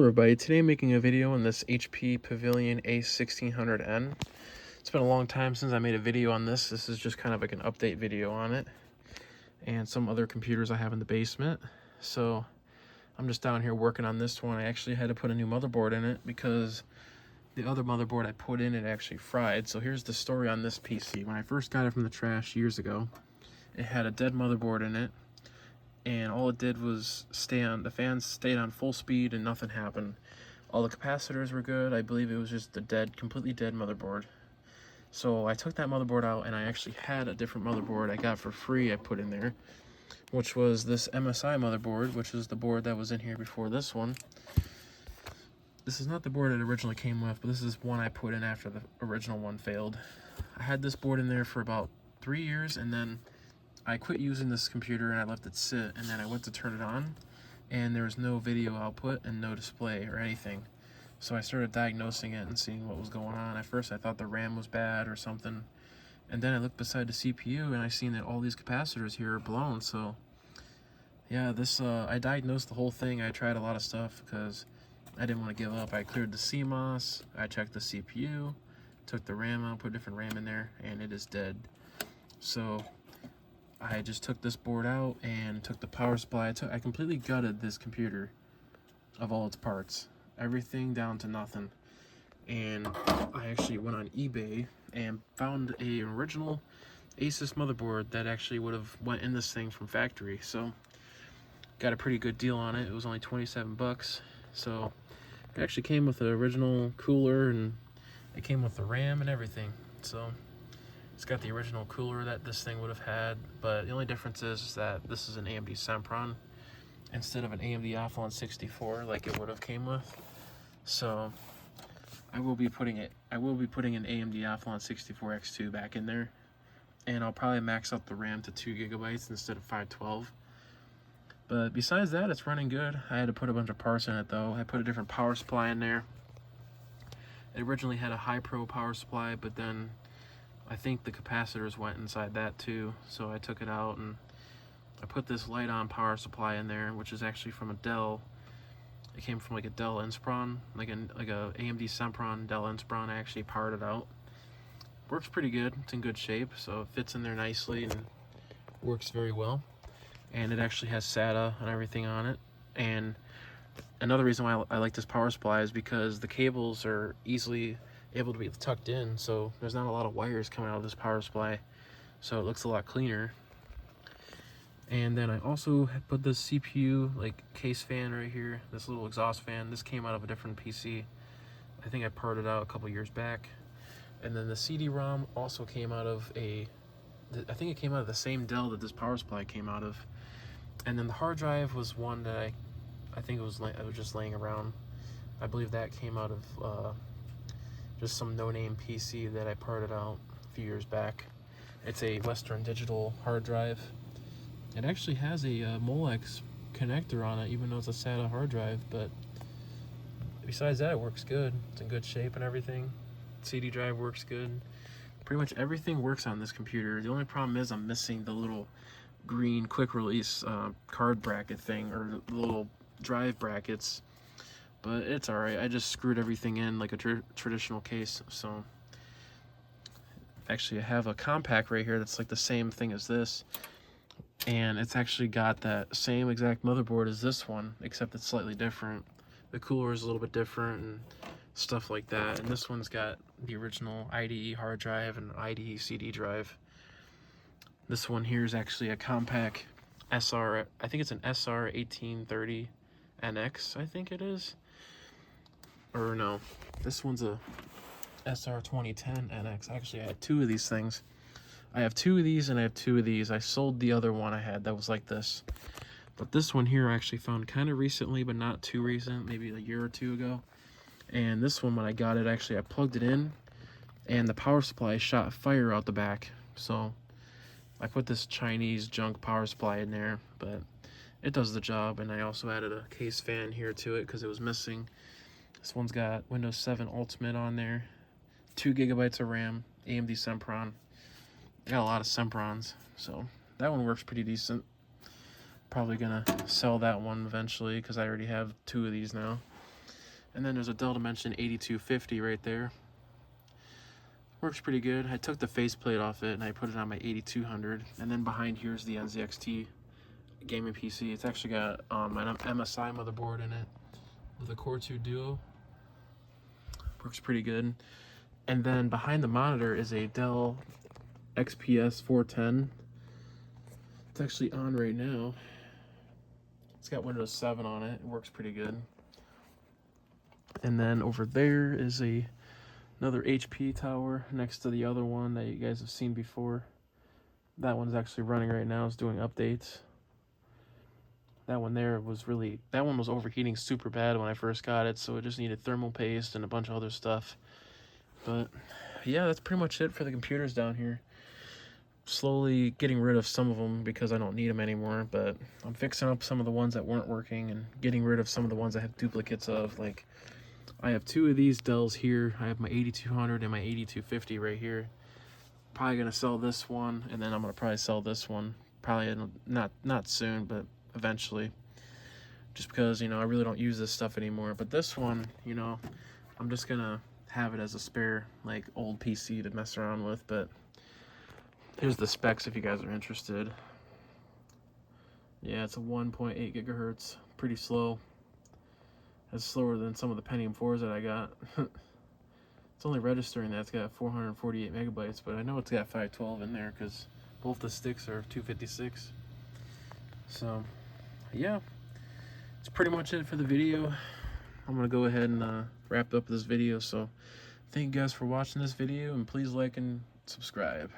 Everybody, today I'm making a video on this HP Pavilion a1600n. It's been a long time since I made a video on this. This is just kind of like an update video on it and some other computers I have in the basement. So I'm just down here working on this one. I actually had to put a new motherboard in it because the other motherboard I put in it actually fried. So here's the story on this PC. When I first got it from the trash years ago, it had a dead motherboard in it, and all it did was the fans stayed on full speed and nothing happened. All the capacitors were good. I believe it was just the completely dead motherboard. So I took that motherboard out, and I actually had a different motherboard I got for free I put in there, which was this MSI motherboard, which is the board that was in here before this one. This is not the board it originally came with, but this is one I put in after the original one failed. I had this board in there for about 3 years, and then I quit using this computer and I left it sit, and then I went to turn it on and there was no video output and no display or anything. So I started diagnosing it and seeing what was going on. At first I thought the RAM was bad or something, and then I looked beside the CPU and I seen that all these capacitors here are blown. So yeah, I diagnosed the whole thing. I tried a lot of stuff because I didn't want to give up. I cleared the CMOS, I checked the CPU, took the RAM out, put different RAM in there, and it is dead. So I just took this board out and took the power supply. I completely gutted this computer of all its parts, everything down to nothing. And I actually went on eBay and found a original Asus motherboard that actually would have went in this thing from factory. So got a pretty good deal on it. It was only 27 bucks. So it actually came with the original cooler, and it came with the RAM and everything. So it's got the original cooler that this thing would have had, but the only difference is that this is an AMD Sempron instead of an AMD a1600n like it would have came with. So I will be putting an AMD a1600X2 back in there, and I'll probably max out the RAM to 2 gigabytes instead of 512. But besides that, it's running good. I had to put a bunch of parts in it though. I put a different power supply in there. It originally had a high pro power supply, but then I think the capacitors went inside that too, so I took it out and I put this light-on power supply in there, which is actually from a Dell. It came from like a Dell Inspiron, like a AMD Sempron Dell Inspiron. I actually powered it out. Works pretty good. It's in good shape, so it fits in there nicely and works very well. And it actually has SATA and everything on it. And another reason why I like this power supply is because the cables are easily able to be tucked in, so there's not a lot of wires coming out of this power supply, so it looks a lot cleaner. And then I also put this CPU like case fan right here, this little exhaust fan. This came out of a different PC. I think I parted out a couple years back. And then the CD-ROM also came out of I think it came out of the same Dell that this power supply came out of. And then the hard drive was one that I think it was just laying around. I believe that came out of just some no-name PC that I parted out a few years back. It's a Western Digital hard drive. It actually has a Molex connector on it, even though it's a SATA hard drive, but besides that, it works good. It's in good shape and everything. CD drive works good. Pretty much everything works on this computer. The only problem is I'm missing the little green quick release card bracket thing, or the little drive brackets. But it's alright. I just screwed everything in like a traditional case. So actually I have a compact right here that's like the same thing as this, and it's actually got that same exact motherboard as this one, except it's slightly different. The cooler is a little bit different and stuff like that. And this one's got the original IDE hard drive and IDE CD drive. This one here is actually a compact SR, I think it's an SR1830NX, I think it is. Or no, this one's a SR2010NX. Actually, I had two of these things. I have two of these and I have two of these. I sold the other one I had that was like this. But this one here I actually found kind of recently, but not too recent, maybe a year or two ago. And this one, when I got it, actually I plugged it in and the power supply shot fire out the back. So I put this Chinese junk power supply in there, but it does the job. And I also added a case fan here to it because it was missing. This one's got Windows 7 Ultimate on there, 2 gigabytes of RAM, AMD Sempron. I got a lot of Semprons, so that one works pretty decent. Probably gonna sell that one eventually because I already have two of these now. And then there's a Dell Dimension 8250 right there. Works pretty good. I took the faceplate off it and I put it on my 8200. And then behind here is the NZXT gaming PC. It's actually got an MSI motherboard in it with a Core 2 Duo. Works pretty good. And then behind the monitor is a Dell XPS 410. It's actually on right now. It's got Windows 7 on it. It works pretty good. And then over there is another HP tower next to the other one that you guys have seen before. That one's actually running right now. It's doing updates. That one there was overheating super bad when I first got it, so it just needed thermal paste and a bunch of other stuff. But yeah, that's pretty much it for the computers down here. Slowly getting rid of some of them because I don't need them anymore, but I'm fixing up some of the ones that weren't working and getting rid of some of the ones I have duplicates of. Like, I have two of these Dells here. I have my 8200 and my 8250 right here. Probably gonna sell this one, and then I'm gonna probably sell this one. Probably not soon, but eventually. Just because, you know, I really don't use this stuff anymore. But this one, you know, I'm just gonna have it as a spare, like, old PC to mess around with. But here's the specs if you guys are interested. Yeah, it's a 1.8 gigahertz, pretty slow. It's slower than some of the Pentium 4s that I got. It's only registering that it's got 448 megabytes, but I know it's got 512 in there because both the sticks are 256. So, yeah, it's pretty much it for the video. I'm gonna go ahead and wrap up this video. So, thank you guys for watching this video, and please like and subscribe.